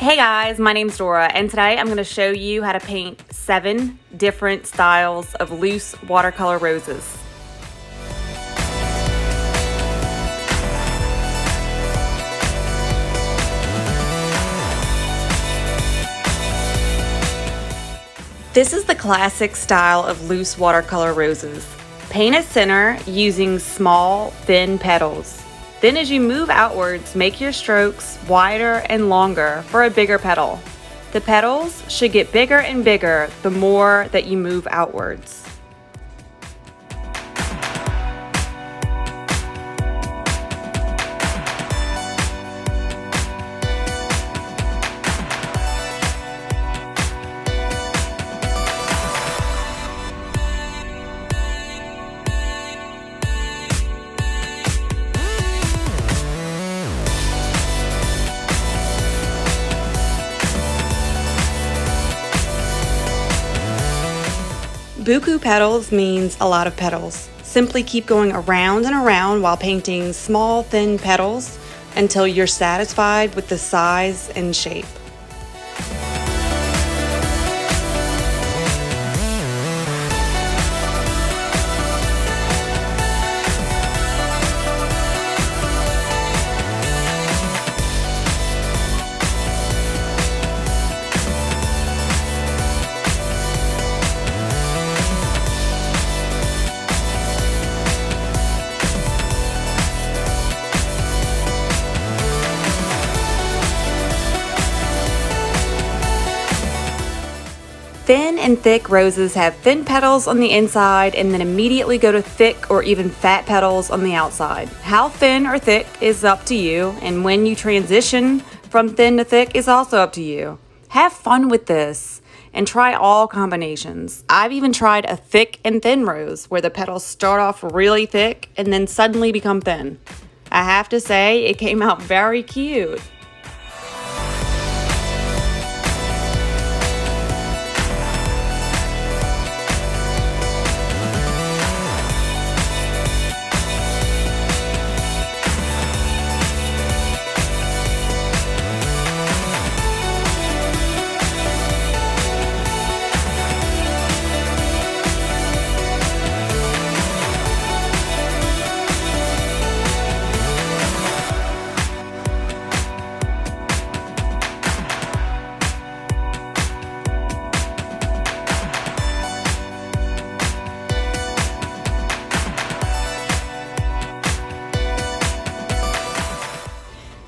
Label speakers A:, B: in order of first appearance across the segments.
A: Hey guys, my name's Dora, and today I'm going to show you how to paint 7 different styles of loose watercolor roses. This is the classic style of loose watercolor roses. Paint a center using small, thin petals. Then as you move outwards, make your strokes wider and longer for a bigger petal. The petals should get bigger and bigger the more that you move outwards. BEAUCOUP petals means a lot of petals. Simply keep going around and around while painting small, thin petals until you're satisfied with the size and shape. Thin and thick roses have thin petals on the inside and then immediately go to thick or even fat petals on the outside. How thin or thick is up to you, and when you transition from thin to thick is also up to you. Have fun with this and try all combinations. I've even tried a thick and thin rose where the petals start off really thick and then suddenly become thin. I have to say, it came out very cute.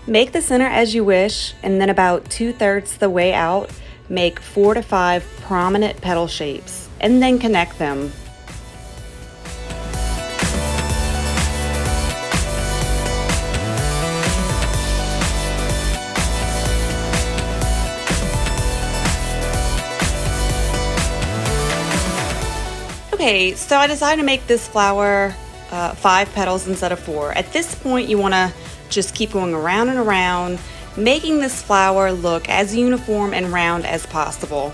A: Make the center as you wish, and then about 2/3 the way out, make 4 to 5 prominent petal shapes, and then connect them. Okay, so I decided to make this flower 5 petals instead of 4. At this point, you want to just keep going around and around, making this flower look as uniform and round as possible.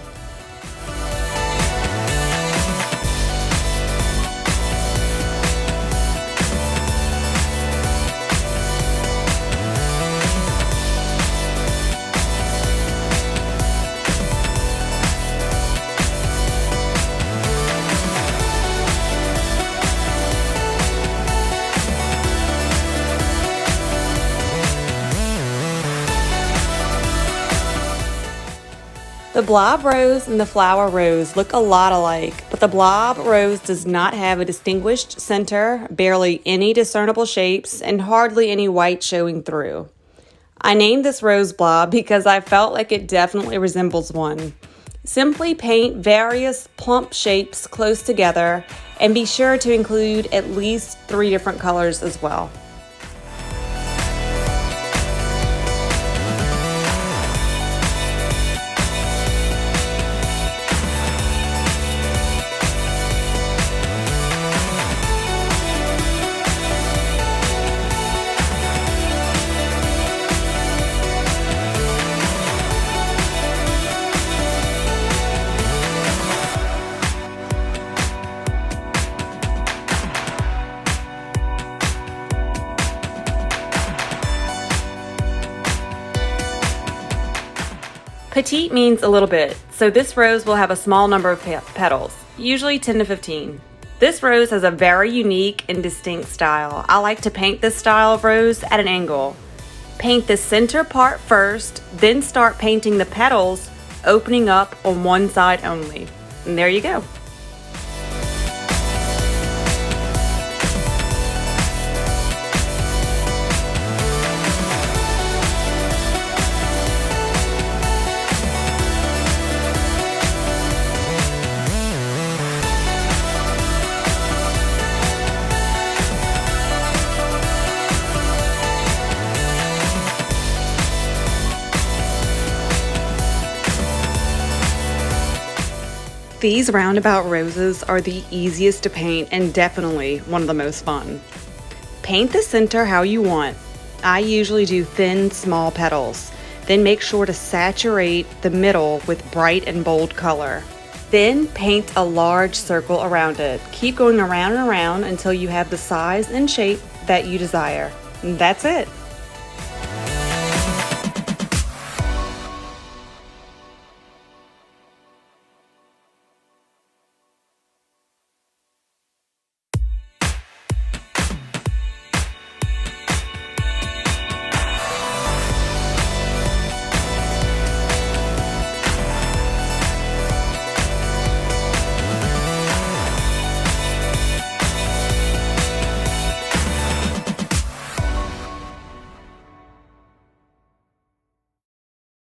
A: The blob rose and the flower rose look a lot alike, but the blob rose does not have a distinguished center, barely any discernible shapes, and hardly any white showing through. I named this rose blob because I felt like it definitely resembles one. Simply paint various plump shapes close together, and be sure to include at least 3 different colors as well. Petite means a little bit, so this rose will have a small number of petals, usually 10 to 15. This rose has a very unique and distinct style. I like to paint this style of rose at an angle. Paint the center part first, then start painting the petals, opening up on one side only. And there you go. These roundabout roses are the easiest to paint and definitely one of the most fun. Paint the center how you want. I usually do thin, small petals. Then make sure to saturate the middle with bright and bold color. Then paint a large circle around it. Keep going around and around until you have the size and shape that you desire. And that's it.